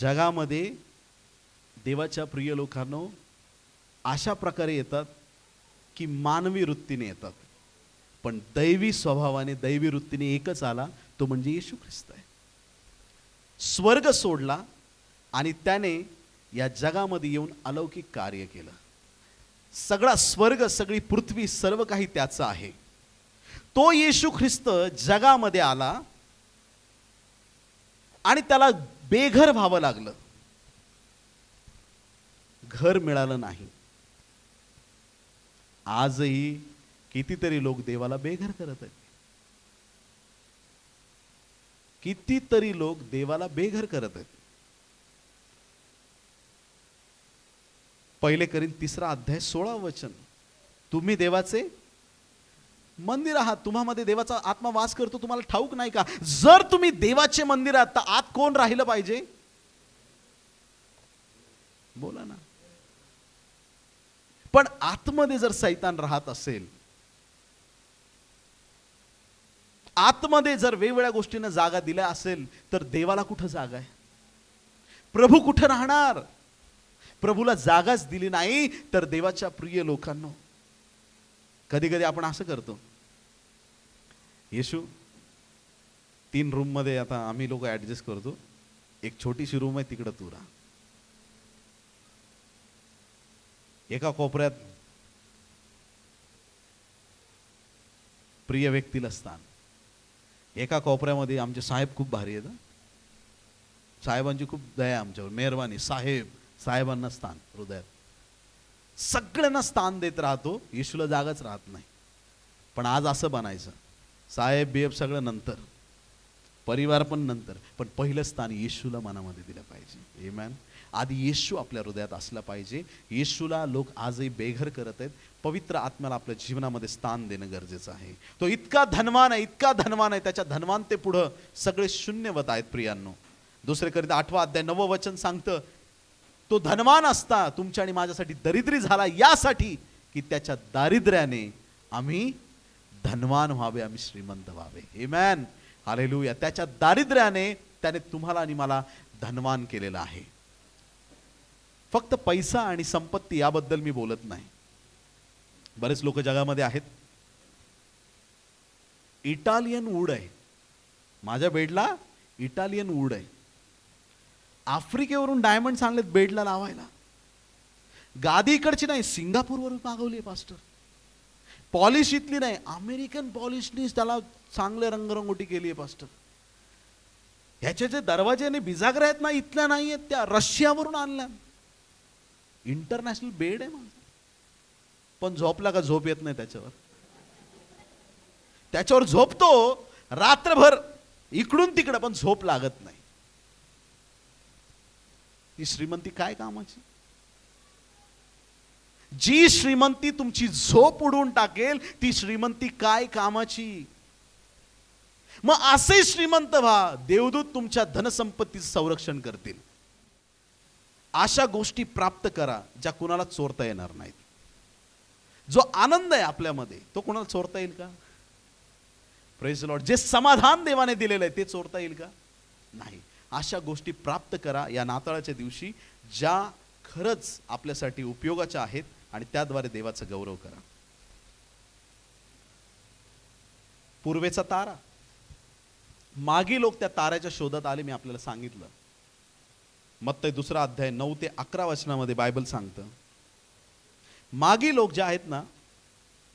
जगामध्ये देवाच्या प्रिय लोकांनो अशा प्रकारे येतात की मानवी वृत्तीने येतात, पण दैवी स्वभावाने, दैवी वृत्तीने एकच आला, तो म्हणजे येशू ख्रिस्त आहे. स्वर्ग सोडला आणि त्याने या जगामध्ये येऊन अलौकिक कार्य केलं. सगळा स्वर्ग, सगळी पृथ्वी, सर्व काही त्याचं आहे. तो येशू ख्रिस्त जगामध्ये आला आणि त्याला बेघर व्हावं लागलं. घर मिळालं नाही. आजही कितीतरी लोक देवाला बेघर करत आहेत. कितीतरी लोक देवाला बेघर करत आहेत. 1 कोरिंथ 3 अध्याय 16 वचन, तुम्ही देवाचे मंदिर आहात, तुम्हामध्ये देवाचा आत्मा वास करतो, तुम्हाला ठाऊक नाही का? जर तुम्ही देवाचे मंदिर आहात तर आत कोण राहिलं पाहिजे? बोला ना. पण आतमध्ये जर सैतान राहत असेल, आतमध्ये जर वेगवेगळ्या गोष्टींना जागा दिल्या असेल, तर देवाला कुठं जागा आहे? प्रभू कुठं राहणार? प्रभूला जागाच दिली नाही तर देवाच्या प्रिय लोकांनो, कधी कधी आपण असं करतो, येशू 3 रूम मध्ये आता आम्ही लोक ऍडजस्ट करतो, एक छोटीशी रूम आहे तिकडं तू राहा. एका कोपऱ्यात प्रिय व्यक्तीला स्थान, एका कोपऱ्यामध्ये आमचे साहेब खूप भारी आहेत, साहेबांची खूप दया आमच्यावर, मेहरबानी, साहेबांना स्थान हृदयात. सगळ्यांना स्थान देत राहतो, येशूला जागाच राहत नाही. पण आज असं बनायचं, साहेब बेब सगळं नंतर, परिवार पण नंतर, पण पहिलं स्थान येशूला मनामध्ये दिलं पाहिजे. आमेन. आधी येशू आपल्या हृदयात असला पाहिजे. येशूला लोक आजही बेघर करत आहेत. पवित्र आत्म्याला आपल्या जीवनामध्ये स्थान देणं गरजेचं आहे. तो इतका धनवान आहे, इतका धनवान आहे, त्याच्या धनवानतेपुढं सगळे शून्यवत आहेत प्रियांनो. 2 कोरिंथ 8 अध्याय 9 वचन सांगतं, तो धनवान असता तुमच्या आणि माझ्यासाठी दरिद्री झाला, यासाठी की त्याच्या दारिद्र्याने आम्ही धनवान व्हावे, आम्ही श्रीमंत व्हावे. आमेन. हालेलुया. त्याच्या दारिद्र्याने त्याने तुम्हाला आणि मला धनवान केलेलं आहे. फक्त पैसा आणि संपत्ती याबद्दल मी बोलत नाही. बरेच लोक जगामध्ये आहेत, इटालियन वूड आहे, माझ्या बेडला इटालियन वूड आहे, आफ्रिकेवरून डायमंड आणलेत बेडला लावायला, गादी इकडची नाही सिंगापूरवरून मागवली पास्टर, पॉलिश इथली नाही अमेरिकन पॉलिशनीच त्याला चांगले रंगरंगोटी केली आहे पास्टर. ह्याचे जे दरवाजेने बिजागर आहेत ना, इथल्या नाही आहेत, त्या रशियावरून आणल्या. इंटरनॅशनल बेड आहे माझा, पण झोपला का झोप येत नाही त्याच्यावर झोपतो रात्रभर इकडून तिकडं, पण झोप लागत नाही. ही श्रीमंती काय कामाची? जी श्रीमंती तुमची झोप उडवून टाकेल ती श्रीमंती काय कामाची? मग असे श्रीमंत व्हा, देवदूत तुमच्या धनसंपत्तीचं संरक्षण करतील. अशा गोष्टी प्राप्त करा ज्या कुणाला चोरता येणार नाहीत. जो आनंद आहे आपल्यामध्ये तो कुणाला चोरता येईल का? Praise the Lord. जे समाधान देवाने दिलेलं आहे ते चोरता येईल का? नाही. अशा गोष्टी प्राप्त करा या नाताळाच्या दिवशी, ज्या खरंच आपल्यासाठी उपयोगाच्या आहेत आणि त्याद्वारे देवाचा गौरव करा. पूर्वेचा तारा, मागे लोक त्या ताऱ्याच्या शोधात आले, मी आपल्याला सांगितलं. मत्ती 2 अध्याय 9 ते 11 वचनामध्ये बायबल सांगतं, मागी लोक जे आहेत ना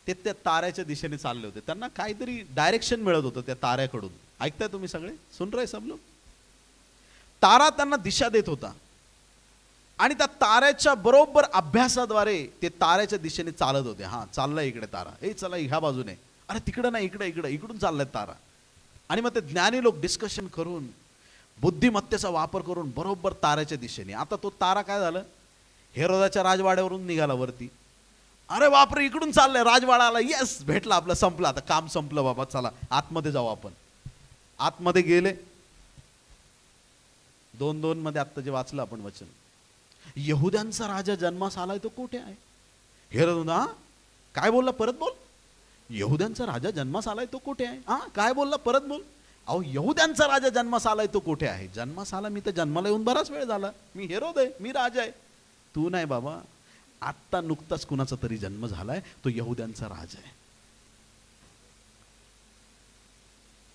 ते त्या ताऱ्याच्या दिशेने चालले होते. त्यांना काहीतरी डायरेक्शन मिळत होतं त्या ताऱ्याकडून. ऐकताय तुम्ही सगळे? सुन रहे सब लोग? तारा त्यांना दिशा देत होता आणि त्या ताऱ्याच्या बरोबर अभ्यासाद्वारे ते ताऱ्याच्या दिशेने चालत होते. हा चाललाय इकडे तारा, ए चला ह्या बाजूने, अरे तिकडे नाही इकडे इकडे, इकडून चाललाय तारा. आणि मग ते ज्ञानी लोक डिस्कशन करून बुद्धिमत्तेचा वापर करून बरोबर ताऱ्याच्या दिशेने. आता तो तारा काय झालं, हेरोदाच्या राजवाड्यावरून निघाला वरती. अरे बापरे इकडून चाललाय राजवाडाला, येस भेटला, आपलं संपलं, आता काम संपलं बाबा, चला आतमध्ये जाऊ आपण. आतमध्ये गेले. 2:2 मध्ये आत्ता जे वाचलं आपण वचन, यहुद्यांचा राजा जन्मास आलाय तो कोठे आहे? हेरोद, हा काय बोलला, परत बोल. यहुद्यांचा राजा जन्मास आलाय तो कोठे आहे? हा काय बोलला, परत बोल. अहो यहुद्यांचा राजा जन्मास आलाय तो कुठे आहे? जन्मास आला, मी तर जन्माला येऊन बराच वेळ झाला, मी हेरोद आहे, मी राजा आहे. तू नाही बाबा, आत्ता नुकताच कुणाचा तरी जन्म झालाय, तो यहुद्यांचा राजा आहे.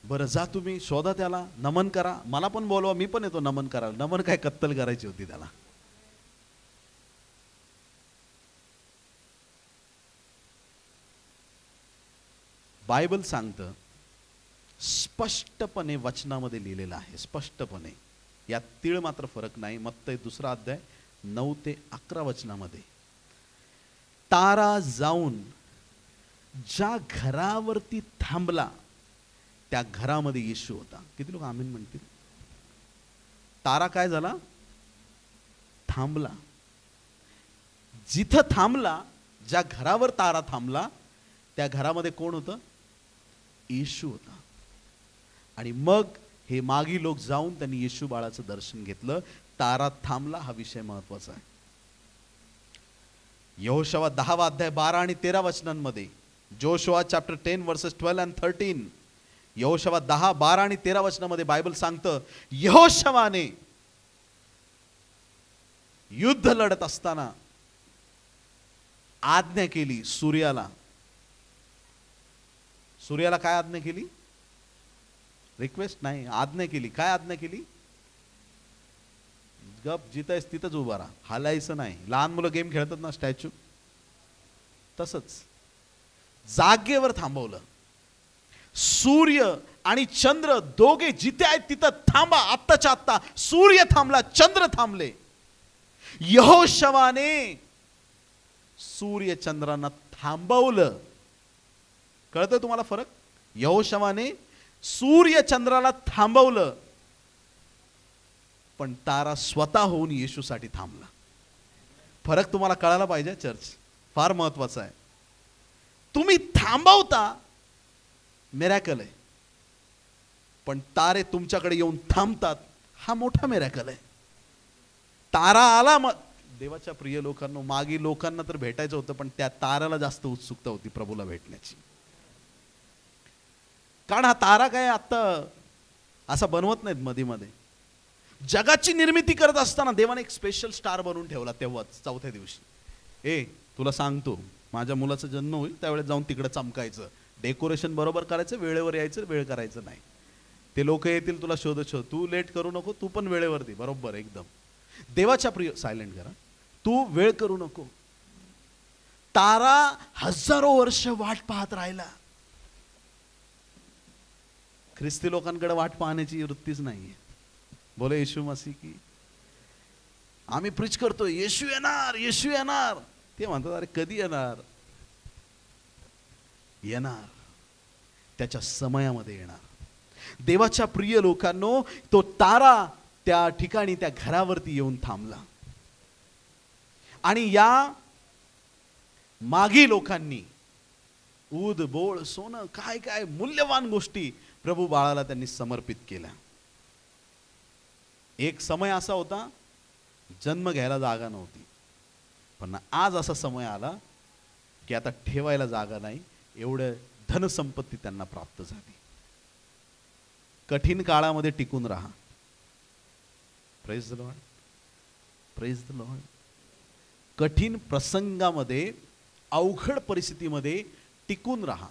बरं जा तुम्ही शोधा त्याला, नमन करा, मला पण बोलवा, मी पण येतो नमन करायला. नमन काय, कत्तल करायची होती त्याला. बायबल सांगतं, स्पष्टपणे वचनामध्ये लिहिलेलं आहे, स्पष्टपणे, यात तीळ मात्र फरक नाही. मत्ती 2 अध्याय 9 ते 11 वचनामध्ये, तारा जाऊन ज्या घरावरती थांबला त्या घरामध्ये येशू होता. किती लोक आमीन म्हणतील? तारा काय झाला, थांबला. जिथं थांबला, ज्या घरावर तारा थांबला त्या घरामध्ये कोण होतं? येशू होता. आणि मग हे मागी लोक जाऊन त्यांनी येशू बाळाचं दर्शन घेतलं. तारा थांबला, हा विषय महत्वाचा आहे. यहोशुआ 10 अध्याय 12 आणि 13 वचनांमध्ये, जोशुआ चॅप्टर 10 वर्सेस 12 and 13, यहोशुआ 10, 12 आणि 13 वचनामध्ये बायबल सांगतं, यहोशुआने युद्ध लढत असताना आज्ञा केली सूर्याला. सूर्याला काय आज्ञा केली? रिक्वेस्ट नाही, आज्ञा केली. काय आज्ञा केली? गप, जिथं आहेस तिथंच उभा राहा, हालायचं नाही. लहान मुलं गेम खेळतात ना स्टॅच्यू, तसंच जागेवर थांबवलं. सूर्य आणि चंद्र दोघे जिथे आहेत तिथं थांबा. आत्ताच्या आत्ता सूर्य थांबला, चंद्र थांबले. यहोशुआने सूर्य चंद्रांना थांबवलं. कळतंय तुम्हाला फरक? यहोशवाने सूर्य चंद्राला थांबवलं, पण तारा स्वतः होऊन येशूसाठी थांबला. फरक तुम्हाला कळायला पाहिजे चर्च, फार महत्वाचा आहे. तुम्ही थांबवता मिरॅकल आहे, पण तारे तुमच्याकडे येऊन थांबतात हा मोठा मिरॅकल आहे. तारा आला, मग देवाच्या प्रिय लोकांना, मागे लोकांना तर भेटायचं होतं, पण त्या ताराला जास्त उत्सुकता होती प्रभूला भेटण्याची. कारण हा तारा काय आता असा बनवत नाहीत मध्ये मध्ये. जगाची निर्मिती करत असताना देवाने एक स्पेशल स्टार बनवून ठेवला तेव्हाच, चौथ्या दिवशी. तुला सांगतो, माझ्या मुलाचा जन्म होईल त्यावेळेस जाऊन तिकडे चमकायचं, डेकोरेशन बरोबर करायचं, वेळेवर यायचं, वेळ करायचं नाही. ते लोक येतील तुला शोध, तू लेट करू नको, तू पण वेळेवर दे, बरोबर एकदम. देवाच्या प्रिय, सायलेंट करा, तू वेळ करू नको. तारा हजारो वर्ष वाट पाहत राहिला. ख्रिस्ती लोकांकडे वाट पाहण्याची वृत्तीच नाहीये. बोले येशू मसीह की. आम्ही प्रीच करतो येशू येणार, येशू येणार. ते म्हणतात अरे कधी येणार? येणार, त्याच्या समयामध्ये येणार. देवाच्या प्रिय लोकांनो, तो तारा त्या ठिकाणी त्या घरावरती येऊन थांबला. आणि या मागी लोकांनी ऊद बोळ सोनं काय काय मूल्यवान गोष्टी प्रभू बाळाला त्यांनी समर्पित केल्या. एक समय असा होता जन्म घ्यायला जागा नव्हती, पण आज असा समय आला की आता ठेवायला जागा नाही, एवढं धनसंपत्ती त्यांना प्राप्त झाली. कठीण काळामध्ये टिकून राहा. Praise the lord, praise the Lord. कठीण प्रसंगामध्ये, अवघड परिस्थितीमध्ये टिकून राहा,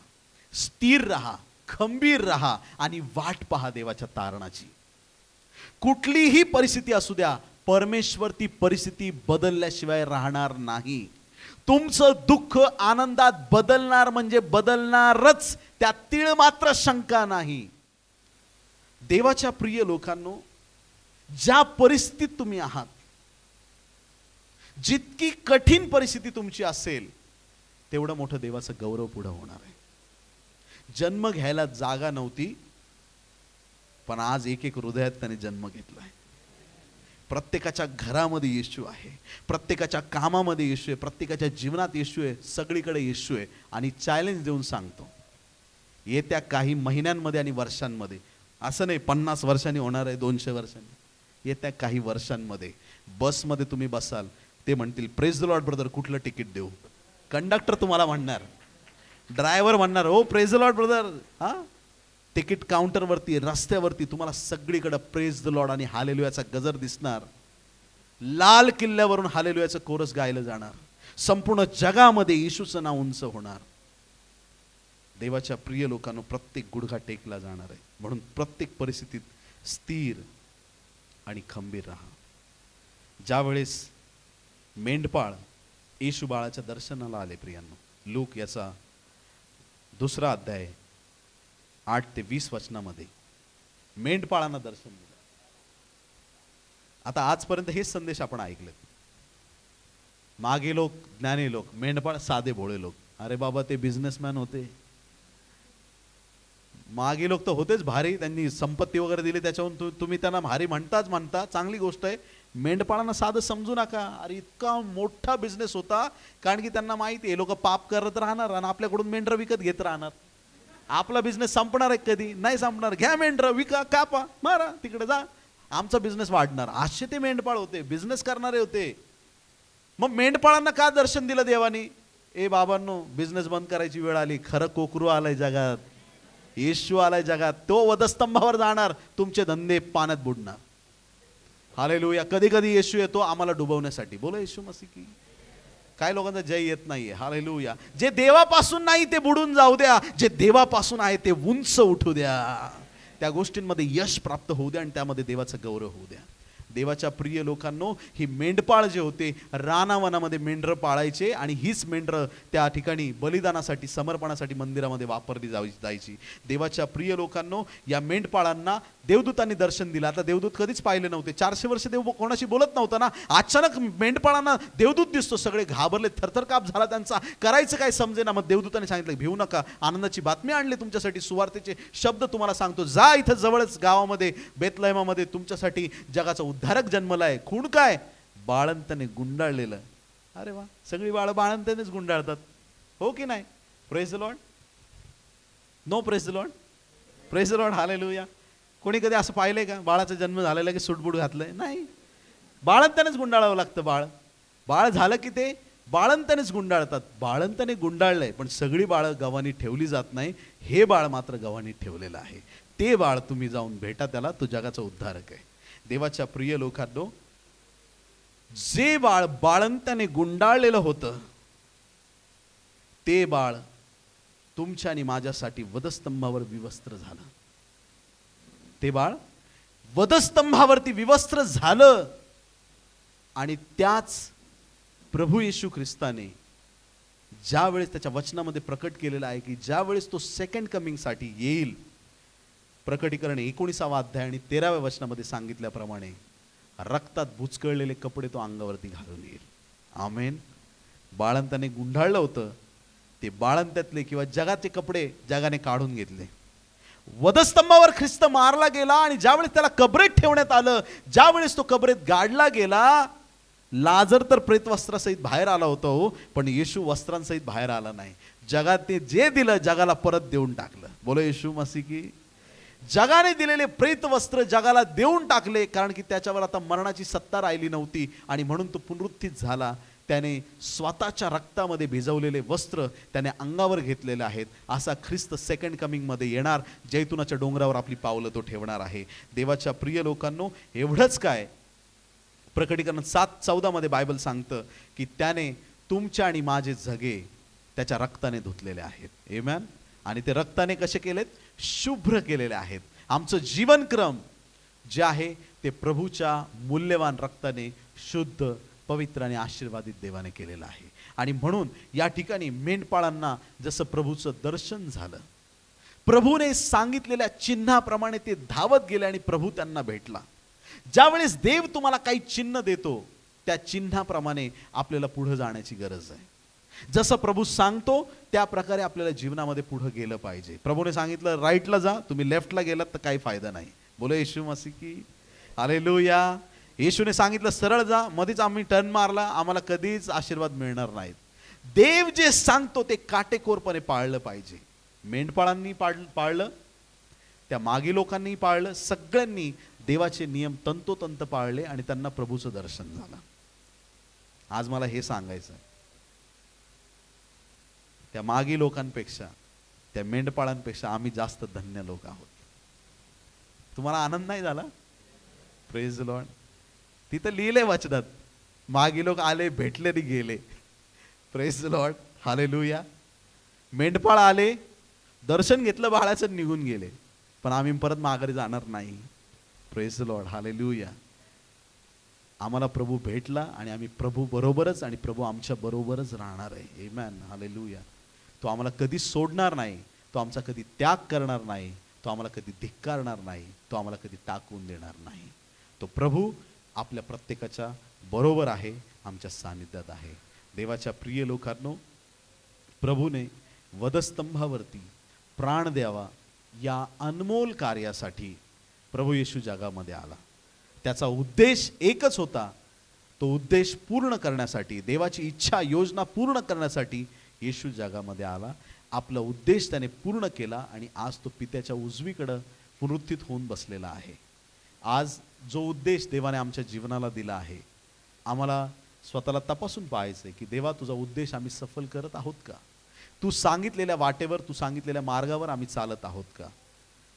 स्थिर राहा, खंबीर राहा आणि वाट पहा देवाच्या तारणाची. कुठलीही परिस्थिती असू द्या, परमेश्वर ती परिस्थिती बदलल्याशिवाय राहणार नाही. तुमचं दुःख आनंदात बदलणार म्हणजे बदलणारच, त्यात तीळ मात्र शंका नाही. देवाच्या प्रिय लोकांनो, ज्या परिस्थितीत तुम्ही आहात, जितकी कठीण परिस्थिती तुमची असेल, तेवढं मोठं देवाचं गौरव पुढे होणार आहे. जन्म घ्यायला जागा नव्हती, पण आज एक एक हृदयात त्याने जन्म घेतलाय. प्रत्येकाच्या घरामध्ये येशू आहे, प्रत्येकाच्या कामामध्ये येशू आहे, प्रत्येकाच्या जीवनात येशू आहे, सगळीकडे येशू आहे. आणि चॅलेंज देऊन सांगतो, येत्या काही महिन्यांमध्ये आणि वर्षांमध्ये, असं नाही 50 वर्षांनी होणार आहे, 200 वर्षांनी, येत्या काही वर्षांमध्ये बसमध्ये तुम्ही बसाल, ते म्हणतील प्रेज द लॉर्ड ब्रदर, कुठलं तिकीट देऊ? कंडक्टर तुम्हाला म्हणणार, ड्रायव्हर म्हणणार हो प्रेज द लॉर्ड ब्रदर. हा, तिकीट काउंटरवरती, रस्त्यावरती तुम्हाला सगळीकडे प्रेज द लॉर्ड आणि हालेलुयाचा गजर दिसणार. लाल किल्ल्यावरून हालेलुयाचं कोरस गायलं जाणार. संपूर्ण जगामध्ये येशूचं नाव उंच होणार. देवाच्या प्रिय लोकांनो, प्रत्येक गुडघा टेकला जाणार आहे. म्हणून प्रत्येक परिस्थितीत स्थिर आणि खंबीर राहा. ज्या वेळेस मेंढपाळ येशू बाळाच्या दर्शनाला आले, प्रियांनो, लूक याचा 2 अध्याय 8 ते 20 वचनामध्ये मेंढपाळांना दर्शन दिलं. आता आजपर्यंत हेच संदेश आपण ऐकले. मागे लोक ज्ञानी लोक, मेंढपाळ साधे भोळे लोक. अरे बाबा, ते बिझनेसमॅन होते. मागे लोक तर होतेच भारी, त्यांनी संपत्ती वगैरे दिली, त्याच्यावरून तुम्ही त्यांना भारी म्हणता, चांगली गोष्ट आहे. मेंढपाळांना साधं समजू नका. अरे इतका मोठा बिझनेस होता, कारण की त्यांना माहिती आहे लोक पाप करत राहणार आणि आपल्याकडून मेंढरं विकत घेत राहणार. आपला बिझनेस संपणार आहे? कधी नाही संपणार. घ्या मेंढरं, विका, कापा, मारा, तिकडे जा, आमचा बिझनेस वाढणार. असे ते मेंढपाळ होते, बिझनेस करणारे होते. मग मेंढपाळांना का दर्शन दिलं देवानी? ए बाबांनो, बिझनेस बंद करायची वेळ आली. खरं कोकरू आलाय जगात, येशू आलाय जगात. तो वधस्तंभावर जाणार, तुमचे धंदे पाण्यात बुडणार. हालेलुया. कधी कधी येशू येतो आम्हाला डुबवण्यासाठी. बोला येशू मसीह की. काय लोकांचा जय येत नाहीये. हालेलुया. जे देवापासून नाही ते बुडून जाऊ द्या, जे देवापासून आहे ते उंच उठू द्या. त्या गोष्टींमध्ये यश प्राप्त होऊ द्या आणि त्यामध्ये देवाचं गौरव होऊ द्या. देवाच्या प्रिय लोकांनो, ही मेंढपाळ जे होते रानावनामध्ये मेंढरं पाळायचे आणि हीच मेंढरं त्या ठिकाणी बलिदानासाठी समर्पणासाठी मंदिरामध्ये वापरली जायची. देवाच्या प्रिय लोकांनो, या मेंढपाळांना देवदूतांनी दर्शन दिलं. आता देवदूत कधीच पाहिले नव्हते, 400 वर्ष देव कोणाशी बोलत नव्हता ना. अचानक मेंढपाळांना देवदूत दिसतो, सगळे घाबरले, थरथर काप झाला त्यांचा, करायचं काय समजेना. मग देवदूताने सांगितलं, भिवू नका, आनंदाची बातमी आणली तुमच्यासाठी, सुवार्तेचे शब्द तुम्हाला सांगतो. जा, इथं जवळच गावामध्ये बेथलेहमामध्ये तुमच्यासाठी जगाचा उद्धारक जन्मलाय. खूण काय? बाळंतने गुंडाळलेलं. अरे वा, सगळी बाळ बाळंतनेच गुंडाळतात, हो की नाही? Praise the lord. No praise the lord. Praise the lord. Hallelujah. कोणी कधी असं पाहिलंय का बाळाचा जन्म झालेला की सूटबूट घातलंय? नाही, बाळंतनेच गुंडाळावं लागतं. बाळ झालं की ते बाळंतनेच गुंडाळतात. बाळंतने गुंडाळलंय, पण सगळी बाळं गव्हाणी ठेवली जात नाही. हे बाळ मात्र गव्हाणी ठेवलेलं आहे. ते बाळ तुम्ही जाऊन भेटा त्याला, तो जगाचा उद्धारक आहे. देवाच्या प्रिय लोकांनो, जे बाळ बाळंताने गुंडाळलेलं होतं ते बाळ तुमच्या आणि माझ्यासाठी वधस्तंभावर विवस्त्र झालं. ते बाळ वधस्तंभावरती विवस्त्र झालं आणि त्याच प्रभू येशू ख्रिस्ताने ज्यावेळेस त्याच्या वचनामध्ये प्रकट केलेलं आहे की ज्यावेळेस तो सेकंड कमिंगसाठी येईल, प्रकटीकरण 19 अध्याय आणि 13व्या वचनामध्ये सांगितल्याप्रमाणे रक्तात बुचकळलेले कपडे तो अंगावरती घालून येईल. आमेन. बाळंताने गुंडाळलं होतं, ते बाळंत्यातले किंवा जगाचे कपडे जगाने काढून घेतले. वधस्तंभावर ख्रिस्त मारला गेला आणि ज्यावेळेस त्याला कबरेत ठेवण्यात आलं, ज्यावेळेस तो कबरेत गाडला गेला, लाजर तर प्रेतवस्त्रासहित बाहेर आला होता हो, पण येशू वस्त्रांसहित बाहेर आला नाही. जगाने जे दिलं जगाला परत देऊन टाकलं. बोलो येशू मसीह की. जगाने दिलेले प्रेतवस्त्र जगाला देऊन टाकले, कारण की त्याच्यावर आता मरणाची सत्ता राहिली नव्हती आणि म्हणून तो पुनरुत्थित झाला. त्याने स्वतःच्या रक्तामध्ये भिजवलेले वस्त्र त्याने अंगावर घेतलेले आहेत. असा ख्रिस्त सेकंड कमिंगमध्ये येणार, जैतुनाच्या डोंगरावर आपली पावलं तो ठेवणार आहे. देवाच्या प्रिय लोकांनो, एवढंच काय, प्रकटीकरण 7:14 मध्ये बायबल सांगतं की त्याने तुमच्या आणि माझे झगे त्याच्या रक्ताने धुतलेले आहेत. आमेन. आणि ते रक्ताने कसे केलेत? शुभ्र केलेले आहेत. आमचं जीवनक्रम जे आहे ते प्रभूच्या मूल्यवान रक्ताने शुद्ध, पवित्र आणि आशीर्वादित देवाने केलेलं आहे. आणि म्हणून या ठिकाणी मेंढपाळांना जसं प्रभूचं दर्शन झालं, प्रभूने सांगितलेल्या चिन्हाप्रमाणे ते धावत गेले आणि प्रभू त्यांना भेटला. ज्यावेळेस देव तुम्हाला काही चिन्ह देतो, त्या चिन्हाप्रमाणे आपल्याला पुढे जाण्याची गरज आहे. जसं प्रभू सांगतो त्या प्रकारे आपल्याला जीवनामध्ये पुढे गेलं पाहिजे. प्रभूने सांगितलं राईटला जा, तुम्ही लेफ्टला गेलात तर काही फायदा नाही. बोलो येशू मसीह की. हालेलुया. येशूने सांगितलं सरळ जा, मध्येच आम्ही टर्न मारला, आम्हाला कधीच आशीर्वाद मिळणार नाहीत. देव जे सांगतो ते काटेकोरपणे पाळलं पाहिजे. मेंढपाळांनी पाळलं, त्या मागी लोकांनी पाळलं, सगळ्यांनी देवाचे नियम तंतोतंत पाळले आणि त्यांना प्रभूचं दर्शन झालं. आज मला हे सांगायचं आहे, त्या मागी लोकांपेक्षा, त्या मेंढपाळांपेक्षा आम्ही जास्त धन्य लोक आहोत. तुम्हाला आनंद नाही झाला? Praise the Lord. तिथं लिहिले वचनात, मागी लोक आले, भेटले आणि गेले. Praise the lord. हालेलुया. मेंढपाळ आले, दर्शन घेतलं बाळाचं, निघून गेले, पण आम्ही परत माघारी जाणार नाही. Praise the lord. हालेलुया. आम्हाला प्रभू भेटला आणि आम्ही प्रभू बरोबरच आणि प्रभू आमच्या बरोबरच राहणार आहे. आमेन. हालेलुया. तो आम्हाला कधी सोडणार नाही, तो आमचा कधी त्याग करणार नाही, तो आम्हाला कधी धिक्कारणार नाही, तो आम्हाला कधी टाकून देणार नाही. तो प्रभू आपल्या प्रत्येकाच्या बरोबर आहे, आमच्या सानिध्यात आहे. देवाच्या प्रिय लोकांनो, प्रभूने वधस्तंभावरती प्राण द्यावा या अनमोल कार्यासाठी प्रभू येशू जगामध्ये आला. त्याचा उद्देश एकच होता. तो उद्देश पूर्ण करण्यासाठी, देवाची इच्छा योजना पूर्ण करण्यासाठी येशू जगामध्ये आला. आपला उद्देश त्याने पूर्ण केला आणि आज तो पित्याच्या उजवीकडं पुनरुत्थित होऊन बसलेला आहे. आज जो उद्देश देवाने आमच्या जीवनाला दिला आहे, आम्हाला स्वतःला तपासून पाहायचं आहे की देवा, तुझा उद्देश आम्ही सफल करत आहोत का? तू सांगितलेल्या वाटेवर, तू सांगितलेल्या मार्गावर आम्ही चालत आहोत का?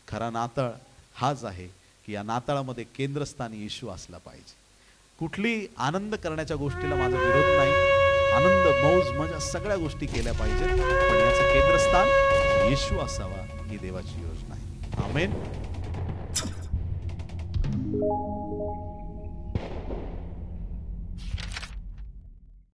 खरा नाताळ हाच आहे की या नाताळामध्ये केंद्रस्थानी येशू असला पाहिजे. कुठली आनंद करण्याच्या गोष्टीला माझा विरोध नाही. आनंद, मौज, मजा सगळ्या गोष्टी केल्या पाहिजेत, पण याचं केंद्रस्थान येशू असावा ही देवाची योजना आहे. आमेन.